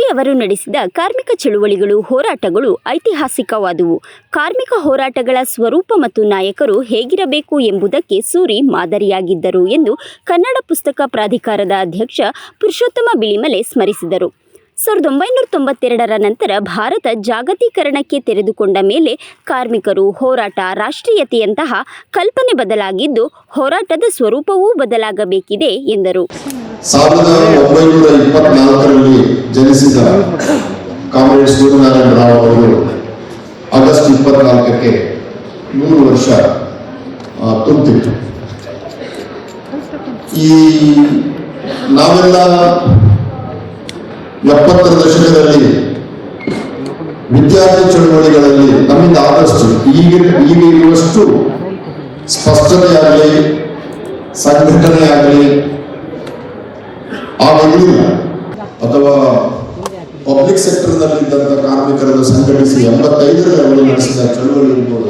ಅವರು ನಡೆಸಿದ ಕಾರ್ಮಿಕ ಚಳುವಳಿಗಳು, ಹೋರಾಟಗಳು ಐತಿಹಾಸಿಕವಾದುವು. ಕಾರ್ಮಿಕ ಹೋರಾಟಗಳ ಸ್ವರೂಪ ಮತ್ತು ನಾಯಕರು ಹೇಗಿರಬೇಕು ಎಂಬುದಕ್ಕೆ ಸೂರಿ ಮಾದರಿಯಾಗಿದ್ದರು ಎಂದು ಕನ್ನಡ ಪುಸ್ತಕ ಪ್ರಾಧಿಕಾರದ ಅಧ್ಯಕ್ಷ ಪುರುಷೋತ್ತಮ ಬಿಳಿಮಲೆ ಸ್ಮರಿಸಿದರು. 1992ರ ನಂತರ ಭಾರತ ಜಾಗತೀಕರಣಕ್ಕೆ ತೆರೆದುಕೊಂಡ ಮೇಲೆ ಕಾರ್ಮಿಕರು, ಹೋರಾಟ, ರಾಷ್ಟ್ರೀಯತೆಯಂತಹ ಕಲ್ಪನೆ ಬದಲಾಗಿದ್ದು ಹೋರಾಟದ ಸ್ವರೂಪವೂ ಬದಲಾಗಬೇಕಿದೆ ಎಂದರು. 1924ರಲ್ಲಿ ಜನಿಸಿದ ಕಾಮ್ರೇಡ್ ಸೂರ್ಯನಾರಾಯಣ ರಾವ್ ಅವರು ಆಗಸ್ಟ್ 24ಕ್ಕೆ 100 ವರ್ಷ ತುಂಬಿತು. ಈ ನಾವೆಲ್ಲ 70ರ ದಶಕದಲ್ಲಿ ವಿದ್ಯಾರ್ಥಿ ಚಳವಳಿಗಳಲ್ಲಿ ನಮ್ಮಿಂದ ಆದಷ್ಟು ಈಗ ಇರುವಷ್ಟು ಸ್ಪಷ್ಟತೆಯಾಗಲಿ ಸಂಘಟನೆಯಾಗಲಿ ಆಗಿರಲಿಲ್ಲ. ಅಥವಾ ಪಬ್ಲಿಕ್ ಸೆಕ್ಟರ್ನಲ್ಲಿ ಇದ್ದಂಥ ಕಾರ್ಮಿಕರನ್ನು ಸಂಘಟಿಸಿ 85ರಲ್ಲಿ ಅವರು ನಡೆಸಿದ ಚಳವಳಿ ಇರ್ಬೋದು.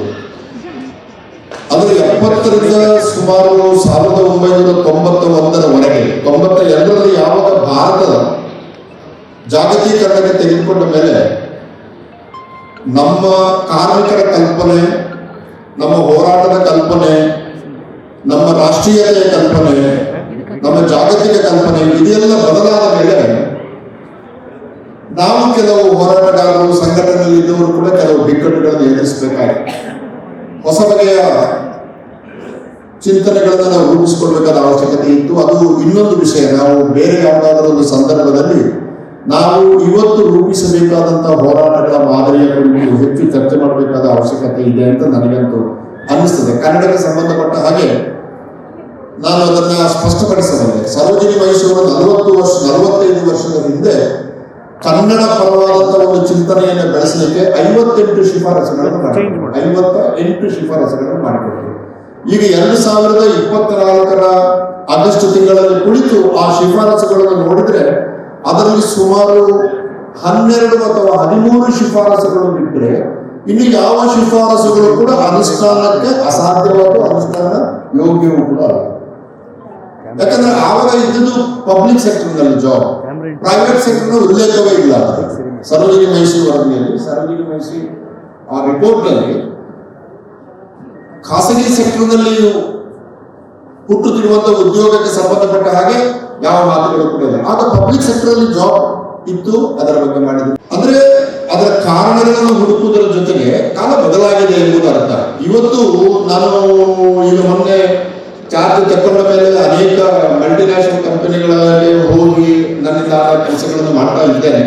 ಆದರೆ 70ರಿಂದ ಸುಮಾರು 1991ರವರೆಗೆ 92ರಲ್ಲಿ ಯಾವಾಗ ಭಾರತದ ಜಾಗತೀಕರಣಕ್ಕೆ ತೆಗೆದುಕೊಂಡ ಮೇಲೆ ನಮ್ಮ ಕಾರ್ಮಿಕರ ಕಲ್ಪನೆ, ನಮ್ಮ ಹೋರಾಟದ ಕಲ್ಪನೆ, ನಮ್ಮ ರಾಷ್ಟ್ರೀಯತೆಯ ಕಲ್ಪನೆ, ನಮ್ಮ ಜಾಗತಿಕ ಕಲ್ಪನೆ ಇದೆಲ್ಲ ಬದಲಾದ ಮೇಲೆ ನಾವು ಕೆಲವು ಹೋರಾಟಗಾರರು, ಸಂಘಟನೆಯಲ್ಲಿ ಇದ್ದವರು ಕೂಡ ಕೆಲವು ಬಿಕ್ಕಟ್ಟುಗಳನ್ನು ಎದುರಿಸಬೇಕಾಗಿದೆ. ಹೊಸ ಬಗೆಯ ಚಿಂತನೆಗಳನ್ನು ನಾವು ರೂಪಿಸಿಕೊಳ್ಬೇಕಾದ ಅವಶ್ಯಕತೆ ಇತ್ತು. ಅದು ಇನ್ನೊಂದು ವಿಷಯ. ನಾವು ಬೇರೆ ಯಾವುದಾದ್ರೂ ಒಂದು ಸಂದರ್ಭದಲ್ಲಿ ನಾವು ಇವತ್ತು ರೂಪಿಸಬೇಕಾದಂತಹ ಹೋರಾಟಗಳ ಮಾದರಿಯ ಕುರಿತು ಹೆಚ್ಚು ಚರ್ಚೆ ಮಾಡಬೇಕಾದ ಅವಶ್ಯಕತೆ ಇದೆ ಅಂತ ನನಗಂತೂ ಅನ್ನಿಸ್ತದೆ. ಕನ್ನಡಕ್ಕೆ ಸಂಬಂಧಪಟ್ಟ ಹಾಗೆ ನಾನು ಅದನ್ನ ಸ್ಪಷ್ಟಪಡಿಸಬಲ್ಲೆ. ಸರೋಜಿನಿ ಮೈಸೂರು 45 ವರ್ಷದ ಹಿಂದೆ ಕನ್ನಡ ಪರವಾದಂತಹ ಒಂದು ಚಿಂತನೆಯನ್ನು ಬೆಳೆಸಲಿಕ್ಕೆ 58 ಶಿಫಾರಸುಗಳನ್ನು ಮಾಡಿಕೊಟ್ಟರು. ಈಗ 2024ರ ಆಗಸ್ಟ್ ತಿಂಗಳಲ್ಲಿ ಕುಳಿತು ಆ ಶಿಫಾರಸುಗಳನ್ನು ನೋಡಿದ್ರೆ ಅದರಲ್ಲಿ ಸುಮಾರು 12 ಅಥವಾ 13 ಶಿಫಾರಸುಗಳು ಬಿಟ್ಟರೆ ಇನ್ನು ಯಾವ ಶಿಫಾರಸುಗಳು ಕೂಡ ಅನುಷ್ಠಾನಕ್ಕೆ ಅಸಾಧ್ಯವಾದ ಅನುಷ್ಠಾನ ಯೋಗ್ಯವೂ ಕೂಡ ಅಲ್ಲ. ಯಾಕಂದ್ರೆ ಆವಾಗ ಇದ್ದದ್ದು ಪಬ್ಲಿಕ್ ಸೆಕ್ಟರ್ನಲ್ಲಿ ಜಾಬ್, ಪ್ರೈವೇಟ್ ಸೆಕ್ಟರ್ನ ಉಲ್ಲೇಖವೇ ಇಲ್ಲ. ಸರೋಜಿನಿ ಮೈಸೂರು ವರದಿಯಲ್ಲಿ, ಸರೋಜಿನಿ ಮೈಸೂರು ಆ ರಿಪೋರ್ಟ್ನಲ್ಲಿ ಖಾಸಗಿ ಸೆಕ್ಟರ್ನಲ್ಲಿ ಹುಟ್ಟುತ್ತಿರುವಂತಹ ಉದ್ಯೋಗಕ್ಕೆ ಸಂಬಂಧಪಟ್ಟ ಹಾಗೆ ಯಾವ ಮಾತುಗಳು ಕೂಡ ಇಲ್ಲ. ಆಗ ಪಬ್ಲಿಕ್ ಸೆಕ್ಟರ್ ಅಲ್ಲಿ ಜಾಬ್ ಇತ್ತು, ಅದರ ಬಗ್ಗೆ ಮಾಡಿದ್ರು. ಅಂದ್ರೆ ಅದರ ಕಾರಣಗಳನ್ನು ಹುಡುಕುವುದರ ಜೊತೆಗೆ ಕಾಲ ಬದಲಾಗಿದೆ ಎಂಬುದು ಅರ್ಥ. ಇವತ್ತು ನಾನು ಈಗ ಮೊನ್ನೆ ಚಾರ್ಜ್ ತಕೊಂಡ ಮೇಲೆ ಅನೇಕ ಮಲ್ಟಿನ್ಯಾಷನಲ್ ಕಂಪನಿಗಳಲ್ಲಿ ಹೋಗಿ ನನ್ನಿಂದ ಕೆಲಸಗಳನ್ನು ಮಾಡ್ತಾ ಇದ್ದೇನೆ.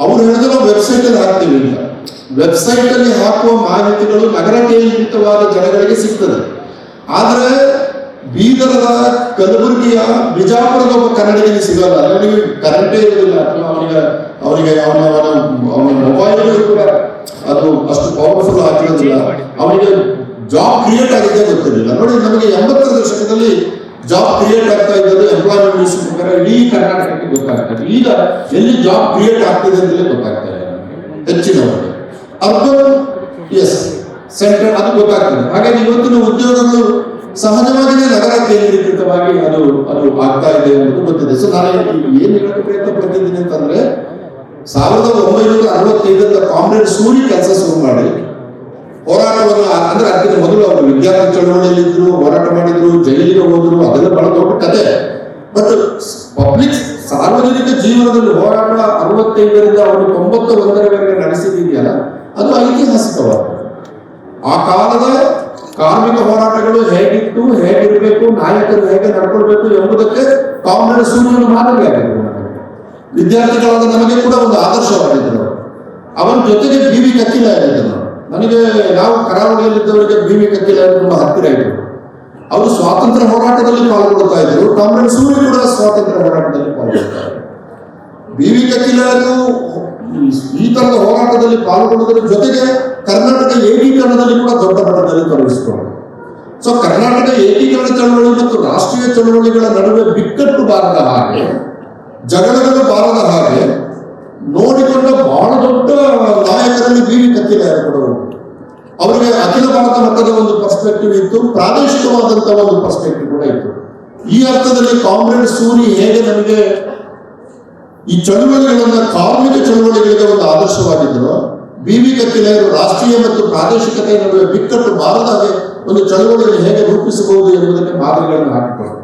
ಅವರು ಹೇಳಿದ್ರೆ ನಾವು ವೆಬ್ಸೈಟ್ ಅಲ್ಲಿ ಹಾಕ್ತೀವಿ ಅಂತ. ವೆಬ್ಸೈಟ್ ಅಲ್ಲಿ ಹಾಕುವ ಮಾಹಿತಿಗಳು ನಗರ ಕೇಂದ್ರಿತವಾದ ಜನಗಳಿಗೆ ಸಿಗ್ತದೆ. ಆದ್ರೆ ಬೀದರದ, ಕಲಬುರಗಿಯ, ಬಿಜಾಪುರದ ಒಬ್ಬ ಕನ್ನಡಿಗನಿಗೆ ಸಿಗಲ್ಲ. ಅವನಿಗೆ ಕರೆಂಟೇ ಇರುವುದಿಲ್ಲ, ಅಥವಾ ಅವನಿಗೆ ಅವನ ಮೊಬೈಲ್ ಕೂಡ ಅದು ಅಷ್ಟು ಪವರ್ಫುಲ್ ಆಗಿರೋದಿಲ್ಲ. ಅವನಿಗೆ ಜಾಬ್ ಕ್ರಿಯೇಟ್ ಆಗಿದ್ದೇ ಗೊತ್ತಿರಲಿಲ್ಲ. ನೋಡಿ, ನಮಗೆ 80ರ ದಶಕದಲ್ಲಿ ಜಾಬ್ ಕ್ರಿಯೇಟ್ ಆಗ್ತಾ ಇದ್ದದ್ದು ಎಂಪ್ಲಾಯ್ಮೆಂಟ್ ನ್ಯೂಸ್ ಪ್ರಕಾರ ಇಡೀ ಕರ್ನಾಟಕಕ್ಕೆ ಗೊತ್ತಾಗ್ತದೆ. ಈಗ ಎಲ್ಲಿ ಜಾಬ್ ಕ್ರಿಯೇಟ್ ಆಗ್ತಿದೆ ಅಂತಲೇ ಗೊತ್ತಾಗ್ತಾ ಇದೆ ಹೆಚ್ಚಿನವರಿಗೆ. ಅರ್ಬನ್ ಸೆಂಟರ್ ಅದು ಗೊತ್ತಾಗ್ತದೆ. ಹಾಗಾಗಿ ಇವತ್ತಿನ ಉದ್ಯೋಗಗಳು ಸಹಜವಾಗಿಯೇ ನಗರ ಕೇಂದ್ರೀಕೃತವಾಗಿ ಅದು ಆಗ್ತಾ ಇದೆ ಎಂಬುದು ಗೊತ್ತಿದೆ. ಸೊ ನಾನು ಏನ್ ಹೇಳಕ್ಕೆ ಪ್ರಯತ್ನ ಪಡ್ತಿದ್ದೀನಿ ಅಂತಂದ್ರೆ 1965 ಕಾಮ್ರೇಡ್ ಸೂರಿ ಕೆಲಸ ಶುರು ಮಾಡಿ ಹೋರಾಟವನ್ನು, ಅಂದ್ರೆ ಅದಕ್ಕಿಂತ ಮೊದಲು ಅವರು ವಿದ್ಯಾರ್ಥಿ ಚಳವಳಿಯಲ್ಲಿ ಇದ್ರು, ಹೋರಾಟ ಮಾಡಿದ್ರು, ಜೈಲಿಗೆ ಹೋದ್ರು, ಅದೆಲ್ಲ ಬಹಳ ದೊಡ್ಡ ಕತೆ. ಬಟ್ ಪಬ್ಲಿಕ್ ಸಾರ್ವಜನಿಕ ಜೀವನದಲ್ಲಿ ಹೋರಾಟ 65ರಿಂದ ಅವರು 91ರವರೆಗೆ ನಡೆಸಿದೆಯಲ್ಲ, ಅದು ಐತಿಹಾಸಿಕವಾದ. ಆ ಕಾಲದ ಕಾರ್ಮಿಕ ಹೋರಾಟಗಳು ಹೇಗಿತ್ತು, ಹೇಗಿರಬೇಕು, ನಾಯಕರು ಹೇಗೆ ನಡ್ಕೊಳ್ಬೇಕು ಎಂಬುದಕ್ಕೆ ಕಾಮ್ರೇಡ್ ಸೂರ್ಯನ ಮಾದರಿಯಾಗಿದ್ದರು. ವಿದ್ಯಾರ್ಥಿಗಳಾದ ನಮಗೆ ಕೂಡ ಒಂದು ಆದರ್ಶವಾಗಿದ್ದರು. ಅವನ ಜೊತೆಗೆ ಬಿ.ವಿ. ಕಕ್ಕಿಲ ಇದ್ದರು. ನಾವು ಕರಾವಳಿಯಲ್ಲಿದ್ದವರಿಗೆ ಬಿ.ವಿ. ಕಕ್ಕಿಲ ತುಂಬಾ ಹತ್ತಿರ ಇದ್ದರು. ಅವರು ಸ್ವಾತಂತ್ರ್ಯ ಹೋರಾಟದಲ್ಲಿ ಪಾಲ್ಗೊಳ್ತಾ ಇದ್ರು. ಕಾಮ್ರೇಡ್ ಸೂರ್ಯ ಕೂಡ ಸ್ವಾತಂತ್ರ್ಯ ಹೋರಾಟದಲ್ಲಿ ಪಾಲ್ಗೊಳ್ತಾ ಇದ್ರು. ಬಿ.ವಿ. ಕಕ್ಕಿಲರು ಈ ತರದ ಹೋರಾಟದಲ್ಲಿ ಪಾಲ್ಗೊಳ್ಳುವುದರ ಜೊತೆಗೆ ಕರ್ನಾಟಕ ಏಕೀಕರಣದಲ್ಲಿ ಕೂಡ ದೊಡ್ಡ ಮಟ್ಟದಲ್ಲಿ ತೊಡಗಿಸಿಕೊಂಡರು. ಸೊ ಕರ್ನಾಟಕ ಏಕೀಕರಣ ಚಳವಳಿ ಮತ್ತು ರಾಷ್ಟ್ರೀಯ ಚಳವಳಿಗಳ ನಡುವೆ ಬಿಕ್ಕಟ್ಟು ಬಾರದ ಹಾಗೆ, ಜಗಳಗಳು ಬಾರದ ಹಾಗೆ ನೋಡಿಕೊಂಡ ಬಹಳ ದೊಡ್ಡ ನಾಯಕರಲ್ಲಿ ಬಿ.ವಿ. ಕಕ್ಕಿಲ ಕೂಡ. ಅವರಿಗೆ ಅಖಿಲ ಭಾರತ ಮಟ್ಟದ ಒಂದು ಪರ್ಸ್ಪೆಕ್ಟಿವ್ ಇತ್ತು, ಪ್ರಾದೇಶಿಕವಾದಂತಹ ಒಂದು ಪರ್ಸ್ಪೆಕ್ಟಿವ್ ಕೂಡ ಇತ್ತು. ಈ ಅರ್ಥದಲ್ಲಿ ಕಾಮ್ರೇಡ್ ಸೂರಿ ಹೇಗೆ ನಮಗೆ ಈ ಚಳುವಳಿಗಳನ್ನ ಕಾರ್ಮಿಕ ಚಳುವಳಿಗಳಿಗೆ ಒಂದು ಆದರ್ಶವಾಗಿದ್ದರು. ಬಿ.ವಿ. ಕಕ್ಕಿನೆಯರು ರಾಷ್ಟ್ರೀಯ ಮತ್ತು ಪ್ರಾದೇಶಿಕತೆಯ ನಡುವೆ ಬಿಕ್ಕಟ್ಟು ಬಾರದ ಹಾಗೆ ಒಂದು ಚಳುವಳಿಯನ್ನು ಹೇಗೆ ರೂಪಿಸಬಹುದು ಎಂಬುದಕ್ಕೆ ಮಾದರಿಗಳನ್ನು ಹಾಕಿಕೊಂಡರು.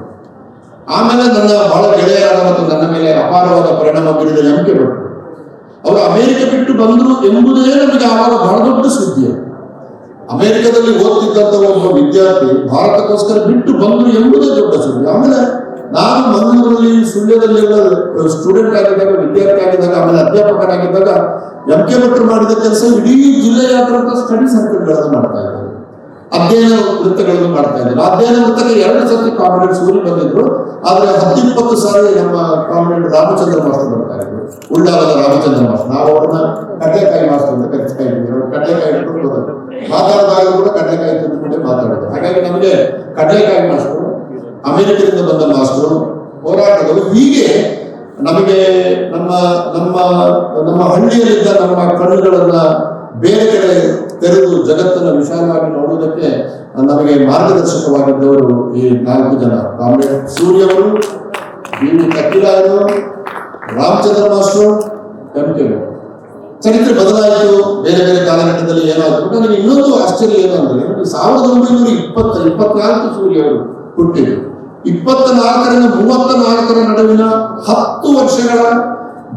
ಆಮೇಲೆ ನನ್ನ ಬಹಳ ಗೆಳೆಯರಾದ ಮತ್ತು ನನ್ನ ಮೇಲೆ ಅಪಾರವಾದ ಪರಿಣಾಮ ಬೀರಿದ ಎಂ.ಕೆ. ಭಟ್ರು ಅವರು ಅಮೆರಿಕ ಬಿಟ್ಟು ಬಂದರು ಎಂಬುದೇ ನಮಗೆ ಆವಾಗ ಬಹಳ ದೊಡ್ಡ ಸುದ್ದಿ. ಅಮೆರಿಕದಲ್ಲಿ ಓದ್ತಿದ್ದಂತ ಒಬ್ಬ ವಿದ್ಯಾರ್ಥಿ ಭಾರತಕ್ಕೋಸ್ಕರ ಬಿಟ್ಟು ಬಂದರು ಎಂಬುದೇ ದೊಡ್ಡ ಸುದ್ದಿ. ಆಮೇಲೆ ನಾನು ಮಂಗಳೂರಲ್ಲಿ ಸುಳ್ಯದಲ್ಲಿ ಸ್ಟೂಡೆಂಟ್ ಆಗಿದ್ದಾಗ, ವಿದ್ಯಾರ್ಥಿ ಆಗಿದ್ದಾಗ, ಆಮೇಲೆ ಅಧ್ಯಾಪಕನಾಗಿದ್ದಾಗ ಎಂ.ಕೆ. ಭಟ್ರು ಮಾಡಿದ ಕೆಲಸ ಇಡೀ ಜಿಲ್ಲೆಯಾದ್ಯಂತ ಸ್ಟಡಿ ಸರ್ಕಲ್ಗಳನ್ನು ಮಾಡ್ತಾ ಇದ್ದಾರೆ, ಅಧ್ಯಯನ ವೃತ್ತಗಳನ್ನು ಮಾಡ್ತಾ ಇದ್ದಾರೆ. ಅಧ್ಯಯನ ವೃತ್ತಕ್ಕೆ 2 ಸರ್ತಿ ಕಾಮ್ರೇಡ್ ಸೂರಿ ಬಂದಿದ್ರು, ಆದ್ರೆ 10-20 ಸಾರಿ ನಮ್ಮ ಕಾಮ್ರೇಡ್ ರಾಮಚಂದ್ರ ಮಾಸ್ಟರ್ ಬರ್ತಾ ಇದ್ರು, ಉಳ್ಳಾಲದ ರಾಮಚಂದ್ರ ಮಾಸ್ಟರ್. ನಾವು ಅವ್ರನ್ನ ಕಡ್ಲೆಕಾಯಿ ಮಾಸ್ಟರ್ ಅಂತ ಕರೆಸ್ತಾ ಇದ್ವಿ. ಕಡ್ಲೆಕಾಯಿ ಮಾತಾಡಿದಾಗ ಕೂಡ ಕಡ್ಲೆಕಾಯಿ ತಿಂದ್ಬಿಟ್ಟೆ ಮಾತಾಡೋದು. ಹಾಗಾಗಿ ನಮಗೆ ಕಡ್ಲೆಕಾಯಿ ಮಾಸ್ಟರ್, ಅಮೆರಿಕದಿಂದ ಬಂದ ಮಾಸ್ಟರ್, ಹೋರಾಟಗಳು, ಹೀಗೆ ನಮಗೆ ನಮ್ಮ ನಮ್ಮ ನಮ್ಮ ಹಳ್ಳಿಯಲ್ಲಿದ್ದ ನಮ್ಮ ಕಣ್ಣುಗಳನ್ನ ಬೇರೆ ಕಡೆ ತೆರೆದು ಜಗತ್ತನ್ನು ವಿಶಾಲವಾಗಿ ನೋಡುವುದಕ್ಕೆ ನಮಗೆ ಮಾರ್ಗದರ್ಶಕವಾಗಿದ್ದವರು ಈ 4 ಜನ. ಕಾಮ್ರೇಡ್ ಸೂರ್ಯವರು, ಬಿ.ವಿ. ಕಕ್ಕಿರಾಯರು, ರಾಮಚಂದ್ರ ಮಾಸ್ಟರ್, ಎಂ.ಕೆ. ಭಟ್ರು. ಚರಿತ್ರೆ ಬದಲಾಯಿತು, ಬೇರೆ ಬೇರೆ ಕಾಲಘಟ್ಟದಲ್ಲಿ ಏನಾದ್ರು. ನನಗೆ ಇನ್ನೊಂದು ಆಶ್ಚರ್ಯ ಏನು ಅಂದ್ರೆ 1924 ಸೂರ್ಯ ಅವರು ಹುಟ್ಟಿದ್ರು. 24ರಿಂದ 34ರ ನಡುವಿನ 10 ವರ್ಷಗಳ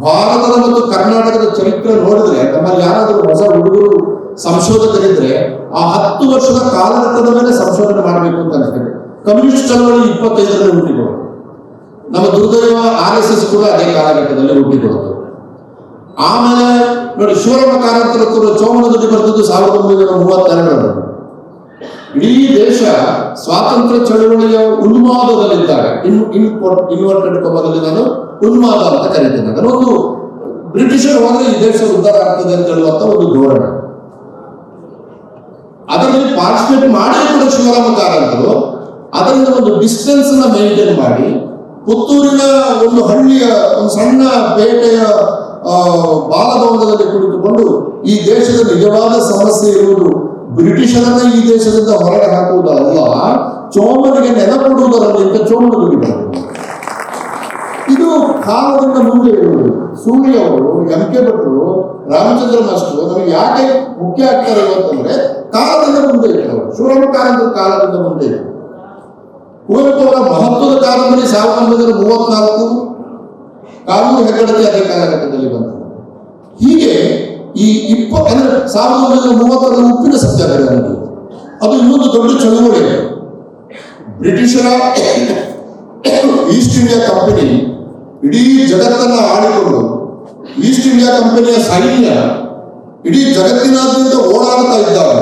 ಭಾರತದ ಮತ್ತು ಕರ್ನಾಟಕದ ಚರಿತ್ರೆ ನೋಡಿದ್ರೆ, ನಮ್ಮಲ್ಲಿ ಯಾರಾದರೂ ಹೊಸ ಹುಡುಗರು ಸಂಶೋಧಕರಿದ್ರೆ ಆ 10 ವರ್ಷದ ಕಾಲಘಟ್ಟದ ಮೇಲೆ ಸಂಶೋಧನೆ ಮಾಡಬೇಕು ಅಂತ ಅನಿಸ್ತದೆ. ಕಮ್ಯುನಿಸ್ಟ್ ಚಳವಳಿ 25ರಲ್ಲಿ ಹುಟ್ಟಿಕೊಳ್ಳೋದು, ನಮ್ಮ ದುರ್ದೈವ RSS ಕೂಡ ಅದೇ ಕಾಲಘಟ್ಟದಲ್ಲಿ ಹುಟ್ಟಿಕೊಳ್ಳೋದು. ಆಮೇಲೆ ನೋಡಿ, ಶಿವರಾಮ ಕಾರಂತರ ಚೋಮನದಲ್ಲಿ ಬರೆದದ್ದು 1932ರಲ್ಲಿ. ಇಡೀ ದೇಶ ಸ್ವಾತಂತ್ರ್ಯ ಚಳವಳಿಯ ಉನ್ಮಾದದಲ್ಲಿದ್ದಾಗ, ಇನ್ವರ್ಟೆಡ್ ಕೊಮ್ಮದಲ್ಲಿ ನಾನು ಉನ್ಮಾದ ಅಂತ ಕರೀತೇನೆ. ಅದನ್ನೊಂದು ಬ್ರಿಟಿಷರು ಹೋದ್ರೆ ಈ ದೇಶ ಉದ್ಧಾರ ಆಗ್ತದೆ ಅಂತ ಹೇಳುವಂತ ಒಂದು ಧೋರಣೆ. ಅದರಲ್ಲಿ ಪಾರ್ಟಿಸಿಪೇಟ್ ಮಾಡಿ ಕೂಡ ಶಿವರಾಮ ಕಾರಂತರು ಅದರಿಂದ ಒಂದು ಡಿಸ್ಟೆನ್ಸ್ ನ ಮೇಂಟೈನ್ ಮಾಡಿ, ಪುತ್ತೂರಿನ ಒಂದು ಹಳ್ಳಿಯ ಒಂದು ಸಣ್ಣ ಪೇಟೆಯ ಬಾಲಭವನದಲ್ಲಿ ಕುಳಿತುಕೊಂಡು ಈ ದೇಶದ ನಿಜವಾದ ಸಮಸ್ಯೆ ಇರುವುದು ಬ್ರಿಟಿಷರನ್ನ ಈ ದೇಶದಿಂದ ಹೊರಗೆ ಹಾಕುವುದಲ್ಲ, ಚೋಮನಿಗೆ ನೆನಪಡುವುದರಲ್ಲಿ ಚೋಮನ ದುಡಿದರು. ಇದು ಕಾಲದಿಂದ ಮುಂದೆ ಇರುವುದು. ಸೂರ್ಯ ಅವರು, ಎಂ.ಕೆ. ಭಟ್ರು, ರಾಮಚಂದ್ರ ಮಾಸ್ಟರ್ ನಮಗೆ ಯಾಕೆ ಮುಖ್ಯ ಆಗ್ತಾರೆ ಅಂತಂದ್ರೆ ಕಾಲದಿಂದ ಮುಂದೆ ಇಟ್ಟರು. ಶಿವರಾಮ ಕಾರಂತರ ಕಾಲದಿಂದ ಮುಂದೆ ಇಟ್ಟರು. ಕುವೆಂಪು ಅವರ ಮಹತ್ವದ ಕಾದಂಬರಿ 1934, ಕಾನೂನು ಹೆಗ್ಗಡತಿ ಅದೇ ಕಾಲಘಟ್ಟದಲ್ಲಿ ಬಂತು. ಹೀಗೆ ಈ 1930ರಲ್ಲಿ ಉಪ್ಪಿನ ಸತ್ಯಾಗ್ರಹ ಅದು ಇನ್ನೊಂದು ದೊಡ್ಡ ಚಳುವಳಿ. ಬ್ರಿಟಿಷರ ಈಸ್ಟ್ ಇಂಡಿಯಾ ಕಂಪನಿ ಇಡೀ ಜಗತ್ತನ್ನ ಆಳಿಕೊಂಡು, ಈಸ್ಟ್ ಇಂಡಿಯಾ ಕಂಪನಿಯ ಸೈನ್ಯ ಇಡೀ ಜಗತ್ತಿನಾದ್ಯಂತ ಓಡಾಡ್ತಾ ಇದ್ದಾಗ,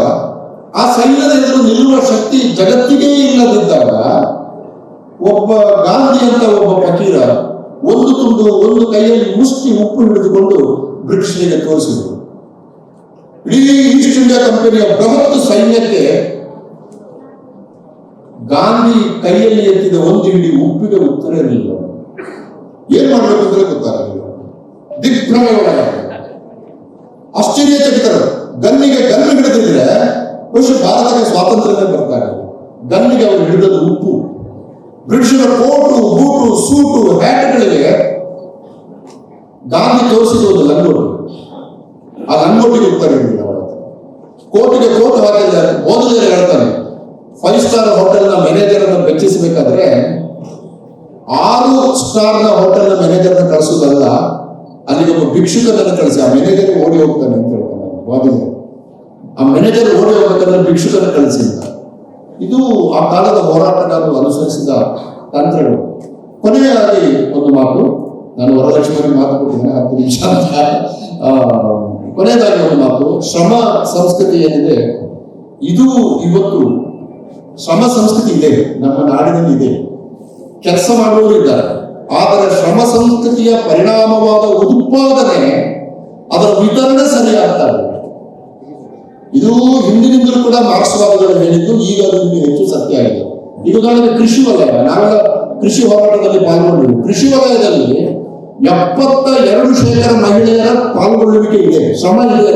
ಆ ಸೈನ್ಯದ ಎದುರು ನಿಲ್ಲುವ ಶಕ್ತಿ ಜಗತ್ತಿಗೆ ಇಲ್ಲದಿದ್ದಾಗ, ಒಬ್ಬ ಗಾಂಧಿ ಅಂತ ಒಬ್ಬ ಫಕೀರ ಒಂದು ಕೈಯಲ್ಲಿ ಮುಷ್ಟಿ ಉಪ್ಪು ಹಿಡಿದುಕೊಂಡು ಬ್ರಿಟಿಷರಿಗೆ ತೋರಿಸಿದರು. ಇಡೀ ಈಸ್ಟ್ ಇಂಡಿಯಾ ಕಂಪನಿಯ ಬೃಹತ್ ಸೈನ್ಯಕ್ಕೆ ಗಾಂಧಿ ಕೈಯಲ್ಲಿ ಎತ್ತಿದ ಒಂದು ಹಿಡಿ ಉಪ್ಪಿಗೆ ಉತ್ತರ ಇರಲಿಲ್ಲ. ಏನ್ ಮಾಡ್ಬೇಕು ಅಂದ್ರೆ ಗೊತ್ತಾಗಲಿಲ್ಲ. ದಿಗ್ಭ್ರಮೆ ಒಳಗಾಗ ಆಶ್ಚರ್ಯಚಕಿತರು. ಗನ್ನಿಗೆ ಗನ್ನು ಹಿಡಿದಿದ್ರೆ ಬಹುಶಃ ಭಾರತಕ್ಕೆ ಸ್ವಾತಂತ್ರ್ಯವೇ ಬರ್ತಾರೆ. ಗನ್ನಿಗೆ ಅವರು ಹಿಡಿದದ್ದು ಉಪ್ಪು. ಬ್ರಿಟಿಷರ ಕೋಟು, ಬೂಟು, ಸೂಟು, ಹ್ಯಾಟ್ಗಳಿಗೆ ಗಾಂಧಿ ತೋರಿಸಿದ ಒಂದು ಲಂಗೋಟಿ. ಆ ಲಂಗೋಟಿಗೆ ಉತ್ತರ ಇರಲಿಲ್ಲ. ಕೋಟಿಗೆ ಕೋಟು ಹಾಕಿದ್ದಾರೆ. ಓದುಗರು ಹೇಳ್ತಾನೆ, 5 ಸ್ಟಾರ್ ಹೋಟೆಲ್ನ ಮ್ಯಾನೇಜರ್ ಅನ್ನು ಬೆಚ್ಚಿಸಬೇಕಾದ್ರೆ 6 ಸ್ಟಾರ್ನ ಹೋಟೆಲ್ನ ಮ್ಯಾನೇಜರ್ನ ಕಳಿಸೋದಲ್ಲ, ಅಲ್ಲಿಗೆ ಒಬ್ಬ ಭಿಕ್ಷುಕನನ್ನು ಕಳಿಸಿ ಆ ಮ್ಯಾನೇಜರ್ ಓಡಿ ಹೋಗ್ತಾನೆ ಅಂತ ಹೇಳ್ತಾನೆ. ವಾದಿಗಳು ಆ ಮ್ಯಾನೇಜರ್ ಓಡಿ ಹೋಗ್ಬೇಕಂದ್ರೆ ಭಿಕ್ಷುಕನ ಕಳಿಸಿಲ್ಲ. ಇದು ಆ ಕಾಲದ ಹೋರಾಟಗಾರರು ಅನುಸರಿಸಿದ ತಂತ್ರಗಳು. ಕೊನೆಯಾಗಿ ಒಂದು ಮಾತು, ನಾನು ವರಲಕ್ಷ್ಮಿ ಮಾತು ಕೊಟ್ಟಿದ್ದೇನೆ 10 ನಿಮಿಷ ಅಂತ. ಕೊನೆಯದಾಗಿ ಒಂದು ಮಾತು, ಶ್ರಮ ಸಂಸ್ಕೃತಿ ಏನಿದೆ, ಇದು ಇವತ್ತು ಶ್ರಮ ಸಂಸ್ಕೃತಿ ಇದೆ, ನಮ್ಮ ನಾಡಿನಲ್ಲಿ ಇದೆ, ಕೆಲಸ ಮಾಡುವವರು ಇದ್ದಾರೆ. ಆದರೆ ಶ್ರಮ ಸಂಸ್ಕೃತಿಯ ಪರಿಣಾಮವಾದ ಉತ್ಪಾದನೆ, ಅದರ ವಿತರಣೆ ಸರಿಯಾಗ್ತಾ ಇದೆ. ಇದು ಹಿಂದಿನಿಂದಲೂ ಕೂಡ ಮಾರ್ಕ್ಸ್ವಾದಿಗಳು ಹೇಳಿದ್ದು, ಈಗ ಅದು ಇನ್ನೂ ಹೆಚ್ಚು ಸತ್ಯ ಆಗಿದೆ. ಈಗ ಉದಾಹರಣೆಗೆ ಕೃಷಿ ವಲಯ, ನಾವೆಲ್ಲ ಕೃಷಿ ಹೋರಾಟದಲ್ಲಿ ಪಾಲ್ಗೊಂಡಿದ್ದೀವಿ. ಕೃಷಿ ವಲಯದಲ್ಲಿ 72% ಮಹಿಳೆಯರ ಪಾಲ್ಗೊಳ್ಳುವಿಕೆ ಇದೆ, ಶ್ರಮ ಇದೆ.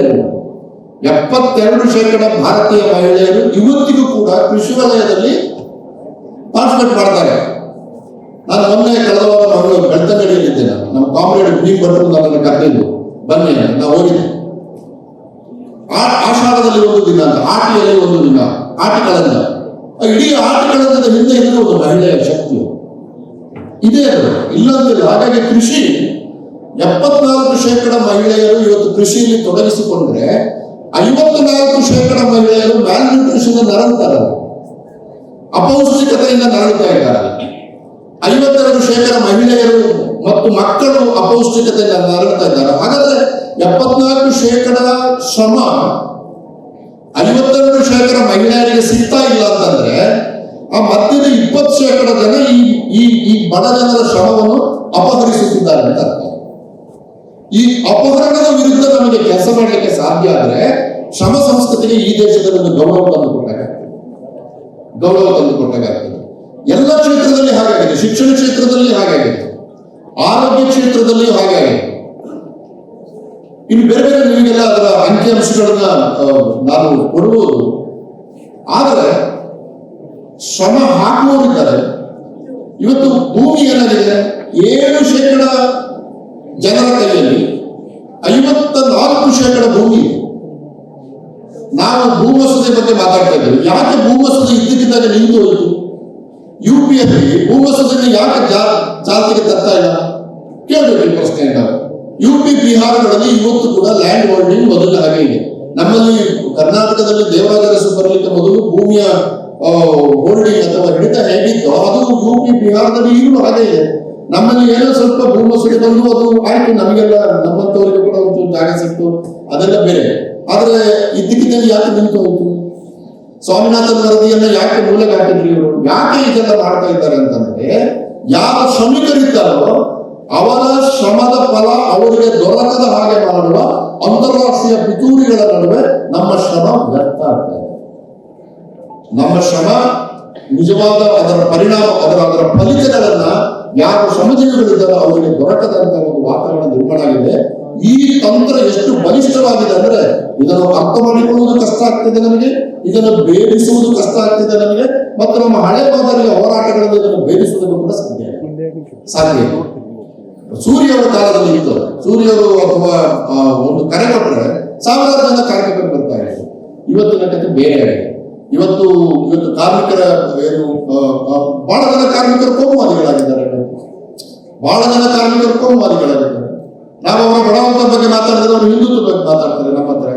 72% ಭಾರತೀಯ ಮಹಿಳೆಯರು ಇವತ್ತಿಗೂ ಕೂಡ ಕೃಷಿ ವಲಯದಲ್ಲಿ ಪಾರ್ಟಿಸಿಪೇಟ್ ಮಾಡ್ತಾರೆ. ನಾನು ಮೊನ್ನೆ ಕಳೆದ ವಾರ ಮಂಗಳೂರು ಬೆಳ್ತಂಗಡಿಯಲ್ಲಿದ್ದೆ. ನಮ್ಮ ಕಾಮ್ರೇಡ್ ಬಿ ಭಟ್ರು ನನ್ನನ್ನು ಕರೆದಿದ್ದು, ಬನ್ನಿ ನಾವು ಹೋಗಿದ್ದೆ. ಆಷಾಢದಲ್ಲಿ ಒಂದು ದಿನ ಅಂತ, ಆಟಿಯಲ್ಲಿ ಒಂದು ದಿನ, ಆಟಿಕಳಂದ. ಇಡೀ ಆಟಿಕಳಂದದ ಹಿಂದೆ ಇರುವ ಒಂದು ಮಹಿಳೆಯ ಶಕ್ತಿ ಇದೆ, ಅದು ಇಲ್ಲಂತಿಲ್ಲ. ಹಾಗಾಗಿ ಕೃಷಿ 74% ಮಹಿಳೆಯರು ಇವತ್ತು ಕೃಷಿಯಲ್ಲಿ ತೊಡಗಿಸಿಕೊಂಡ್ರೆ 54% ಮಹಿಳೆಯರು ಮ್ಯಾಲ್ ನ್ಯೂಟ್ರಿಷನ್ ನರಳ್ತಾರೆ, ಅಪೌಷ್ಟಿಕತೆಯಿಂದ ನರಳುತ್ತಾ ಇದ್ದಾರೆ. 52% ಮಹಿಳೆಯರು ಮತ್ತು ಮಕ್ಕಳು ಅಪೌಷ್ಟಿಕತೆಯಿಂದ ನರಳುತ್ತಾ ಇದ್ದಾರೆ. ಹಾಗಾದ್ರೆ 74% ಶ್ರಮ 52% ಮಹಿಳೆಯರಿಗೆ ಸಿಗ್ತಾ ಇಲ್ಲ ಅಂತಂದ್ರೆ ಆ ಮಧ್ಯದ 20% ಜನ ಈ ಬಡ ಜನರ ಶ್ರಮವನ್ನು ಅಪಹರಿಸುತ್ತಿದ್ದಾರೆ ಅಂತ ಅರ್ಥ. ಈ ಅಪಹರಣದ ವಿರುದ್ಧ ನಮಗೆ ಕೆಲಸ ಮಾಡಲಿಕ್ಕೆ ಸಾಧ್ಯ ಆದ್ರೆ ಶ್ರಮ ಸಂಸ್ಕೃತಿಗೆ ಈ ದೇಶದಲ್ಲಿ ಒಂದು ಗೌರವ ತಂದುಕೊಟ್ಟಾಗ್ತದೆ. ಎಲ್ಲ ಕ್ಷೇತ್ರದಲ್ಲಿ ಹಾಗಾಗಿದೆ. ಶಿಕ್ಷಣ ಕ್ಷೇತ್ರದಲ್ಲಿ ಹಾಗಾಗಿದೆ, ಆರೋಗ್ಯ ಕ್ಷೇತ್ರದಲ್ಲಿ ಹಾಗಾಗಿದೆ. ಇನ್ನು ಬೇರೆ ಬೇರೆ ನಿಮಗೆಲ್ಲ ಅದರ ಅಂಕಿಅಂಶಗಳನ್ನ ನಾನು ಕೊಡುವುದು. ಆದರೆ ಶ್ರಮ ಹಾಕುವವರಿದ್ದಾರೆ. ಇವತ್ತು ಭೂಮಿ ಏನಾಗಿದೆ, 7% ಜನರ ಕೈಯಲ್ಲಿ 54% ಭೂಮಿ ಇದೆ. ನಾವು ಭೂಮಸೂದೆ ಬಗ್ಗೆ ಮಾತಾಡ್ತಾ ಇದ್ದೇವೆ. ಯಾಕೆ ಭೂಮಸೂದೆ ಇದ್ದಕ್ಕಿದ್ದಾಗ ನಿಂತು ಹೋಯಿತು? ಯುಪಿಯಲ್ಲಿ ಭೂಮಸೂದೆಯನ್ನು ಯಾಕೆ ಜಾತಿಗೆ ತರ್ತಾ ಇಲ್ಲ? ಕೇಳಬೇಕು ಪ್ರಶ್ನೆ. ಯುಪಿ ಬಿಹಾರಗಳಲ್ಲಿ ಇವತ್ತು ಕೂಡ ಲ್ಯಾಂಡ್ ಹೋಲ್ಡಿಂಗ್ ಮೊದಲು ಹಾಗೆ ಇದೆ. ನಮ್ಮಲ್ಲಿ ಕರ್ನಾಟಕದಲ್ಲಿ ದೇವರಾಜ ಅರಸು ಬರಲಿಕ್ಕೆ ಮೊದಲು ಭೂಮಿಯ ಹೋಲ್ಡಿಂಗ್ ಅಥವಾ ಹಿಡಿತ ಹೇಗಿತ್ತು ಅದು ಯುಪಿ ಬಿಹಾರದಲ್ಲಿ ಈಗಲೂ ಹಾಗೆ ಇದೆ. ನಮ್ಮಲ್ಲಿ ಏನೋ ಸ್ವಲ್ಪ ಭೂಮಸೂದೆ ಬಂದು ಅದು ಆಯ್ತು, ನಮಗೆಲ್ಲ ನಮ್ಮಂತವರಿಗೆ ಕೂಡ ಒಂದು ಜಾಗ ಸಿಕ್ತು, ಅದೆಲ್ಲ ಬೇರೆ. ಆದ್ರೆ ಇದ್ದಕ್ಕಿದ್ದಲ್ಲಿ ಯಾಕೆ ನಿಂತು ಹೋಯ್ತು? ಸ್ವಾಮಿನಾಥನ್ ವರದಿಯನ್ನ ಯಾಕೆ ಮೂಲೆಗೆ ಹಾಕಿದ್ರು ಇವರು? ಯಾಕೆ ಇದೆಲ್ಲ ಮಾಡ್ತಾ ಇದ್ದಾರೆ ಅಂತಂದ್ರೆ, ಯಾರು ಶ್ರಮಿಕರಿದ್ದಾರೋ ಅವರ ಶ್ರಮದ ಫಲ ಅವರಿಗೆ ದೊರಕದ ಹಾಗೆ ಮಾಡುವ ಅಂತಾರಾಷ್ಟ್ರೀಯ ಪಿತೂರಿಗಳ ನಡುವೆ ನಮ್ಮ ಶ್ರಮ ವ್ಯರ್ಥ ಆಗ್ತಾ ಇದೆ. ನಮ್ಮ ಶ್ರಮ ನಿಜವಾದ ಅದರ ಪರಿಣಾಮ, ಅದರ ಫಲಿತಗಳನ್ನ ಯಾರು ಶ್ರಮಜೀವಿಗಳಿದ್ದಾರೋ ಅವರಿಗೆ ದೊರಕದಂತ ಒಂದು ವಾತಾವರಣ ನಿರ್ಮಾಣ ಆಗಿದೆ. ಈ ತಂತ್ರ ಎಷ್ಟು ಬಲಿಷ್ಠವಾಗಿದೆ ಅಂದ್ರೆ ಇದನ್ನು ಅರ್ಥ ಮಾಡಿಕೊಳ್ಳುವುದು ಕಷ್ಟ ಆಗ್ತಿದೆ ನಮಗೆ, ಇದನ್ನು ಭೇದಿಸುವುದು ಕಷ್ಟ ಆಗ್ತಿದೆ ನಮಗೆ, ಮತ್ತು ನಮ್ಮ ಹಳೆ ಮಾದರಿಯ ಹೋರಾಟಗಳಲ್ಲಿ ಇದನ್ನು ಭೇದಿಸುವುದನ್ನು ಕೂಡ ಸಾಧ್ಯ. ಸೂರ್ಯವರ ಕಾಲದಲ್ಲಿ ಇತ್ತು, ಸೂರ್ಯರು ಅಥವಾ ಒಂದು ಕರೆ ಕೊಟ್ಟರೆ ಸಾವಿರಾರು ಜನ ಕಾರ್ಮಿಕರು ಬರ್ತಾ ಇದ್ದಾರೆ. ಇವತ್ತಿನ ಕಥೆ ಬೇರೆ ಆಗಿದೆ. ಇವತ್ತು ಕಾರ್ಮಿಕರ ಏನು ಬಹಳ ಜನ ಕಾರ್ಮಿಕರು ಕೋಮುವಾದಿಗಳಾಗಿದ್ದಾರೆ. ನಾವು ಅವರ ಬಡವಂತರ ಬಗ್ಗೆ ಮಾತಾಡಿದ್ರೆ ಅವರು ಹಿಂದುತ್ವ ಬಗ್ಗೆ ಮಾತಾಡ್ತಾರೆ ನಮ್ಮ ಹತ್ರ.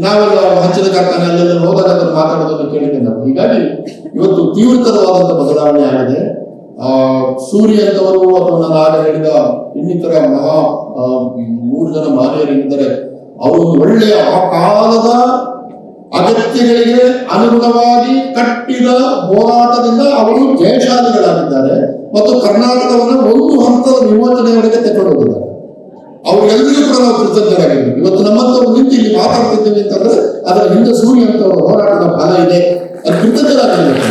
ನಾವೆಲ್ಲ ಹಂಚಿನ ಕಾರ್ಖಾನೆ ಅಲ್ಲೆಲ್ಲ ಹೋದಾಗ ಅದನ್ನು ಮಾತಾಡೋದನ್ನು ಕೇಳಿದ್ದೆ ನಾವು. ಹೀಗಾಗಿ ಇವತ್ತು ತೀವ್ರತರವಾದಂತಹ ಬದಲಾವಣೆ ಆಗಿದೆ. ಸೂರ್ಯ ಅಂತವರು ಅಥವಾ ನಾನು ಆಗ ಹೇಳಿದ ಇನ್ನಿತರ 3 ಜನ ಮಾನ್ಯರಿದ್ದಾರೆ. ಅವರು ಒಳ್ಳೆಯ ಆ ಕಾಲದ ಅಗತ್ಯಗಳಿಗೆ ಅನುಗುಣವಾಗಿ ಕಟ್ಟಿದ ಹೋರಾಟದಿಂದ ಅವರು ಜಯಶಾಲಿಗಳಾಗಿದ್ದಾರೆ ಮತ್ತು ಕರ್ನಾಟಕವನ್ನು ಒಂದು ಹಂತದ ವಿಮೋಚನೆಯವರೆಗೆ ತೆಗೆದುಕೊಂಡು ಹೋಗಿದ್ದಾರೆ. ಅವ್ರಿಗೆಲ್ಲರಿಗೂ ಕೂಡ ನಾವು ಕೃತಜ್ಞರಾಗಿದ್ದೀವಿ. ಇವತ್ತು ನಮ್ಮಂತವ್ರು ನಿಂತು ಇಲ್ಲಿ ಮಾತಾಡ್ತಿದ್ದೇವೆ ಅಂತಂದ್ರೆ ಅದರ ಹಿಂದೆ ಸೂರ್ಯ ಅಂತವರ ಹೋರಾಟದ ಫಲ ಇದೆ. ಅದು ಕೃತಜ್ಞರಾಗಿರ್ಬೇಕು,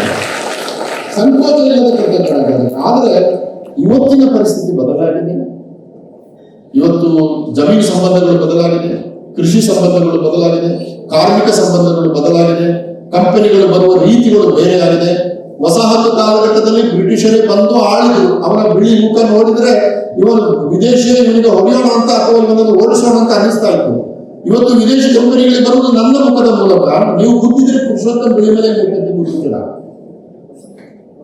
ಸಂಕೋಚ ಇಲ್ಲದ ಕೃತಜ್ಞರಾಗಿರ್ಬೇಕು. ಆದ್ರೆ ಇವತ್ತಿನ ಪರಿಸ್ಥಿತಿ ಬದಲಾಗಿದೆ. ಇವತ್ತು ಜಮೀನು ಸಂಬಂಧಗಳು ಬದಲಾಗಿದೆ, ಕೃಷಿ ಸಂಬಂಧಗಳು ಬದಲಾಗಿದೆ, ಕಾರ್ಮಿಕ ಸಂಬಂಧಗಳು ಬದಲಾಗಿದೆ, ಕಂಪನಿಗಳು ಬರುವ ರೀತಿಗಳು ಬೇರೆ ಆಗಿದೆ. ವಸಾಹತು ಕಾಲಘಟ್ಟದಲ್ಲಿ ಬ್ರಿಟಿಷರೇ ಬಂದು ಆಳಿದ್ರು. ಅವರ ಬಿಳಿ ಮುಖ ನೋಡಿದ್ರೆ ಇವನು ವಿದೇಶಿ, ಇವನಿಗೆ ಹೊಡೆಯೋಣ ಅಂತ ಅಥವಾ ಇವನನ್ನು ಓಡಿಸೋಣ ಅಂತ ಅನಿಸ್ತಾ ಇತ್ತು. ಇವತ್ತು ವಿದೇಶಿ ಕಂಪನಿಗಳಿಗೆ ಬರುವುದು ನನ್ನ ಮುಖದ ಮೂಲಕ. ನೀವು ಗುದ್ದಿದ್ರೆ ಪುರುಷೋತ್ತಮ ಬಿಳಿ ಮೇಲೆ ಗುದ್ದಿದ್ದೀರ,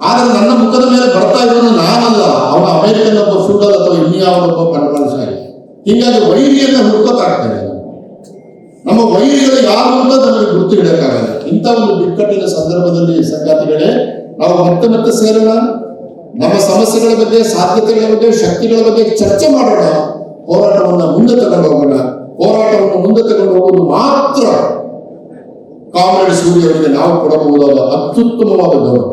ಆದ್ರೆ ನನ್ನ ಮುಖದ ಮೇಲೆ ಬರ್ತಾ ಇರೋನು ನಾನಲ್ಲ, ಅವನ ಅಮೆರಿಕನ್ ಒಬ್ಬ ಫ್ಯೂಡಲ್ ಅಥವಾ ಇನ್ಯಾವನೊಬ್ಬ ಬಂಡವಾಳಶಾಹಿ. ಹೀಗಾಗಿ ವೈರಿಯನ್ನ ಹುಡುಕೋತಾಗ್ತಾರೆ. ನಮ್ಮ ವೈರಿಗಳು ಯಾರು ಅಂತ ನಮಗೆ ಗುರುತು ಹಿಡಕ್ಕಾಗಲ್ಲ. ಇಂಥ ಒಂದು ಬಿಕ್ಕಟ್ಟಿನ ಸಂದರ್ಭದಲ್ಲಿ ಸಂಗಾತಿಗಳೇ, ನಾವು ಮತ್ತೆ ಸೇರೋಣ. ನಮ್ಮ ಸಮಸ್ಯೆಗಳ ಬಗ್ಗೆ, ಸಾಧ್ಯತೆಗಳ ಬಗ್ಗೆ, ಶಕ್ತಿಗಳ ಬಗ್ಗೆ ಚರ್ಚೆ ಮಾಡೋಣ. ಹೋರಾಟವನ್ನು ಮುಂದೆ ತಗೊಂಡು ಹೋಗೋಣ. ಹೋರಾಟವನ್ನು ಮುಂದೆ ತಗೊಂಡು ಹೋಗೋದು ಮಾತ್ರ ಕಾಮ್ರೇಡ್ ಸೂರ್ಯ ಅವರಿಗೆ ನಾವು ಕೊಡಬಹುದಾದ ಅತ್ಯುತ್ತಮವಾದ ಗೌರವ.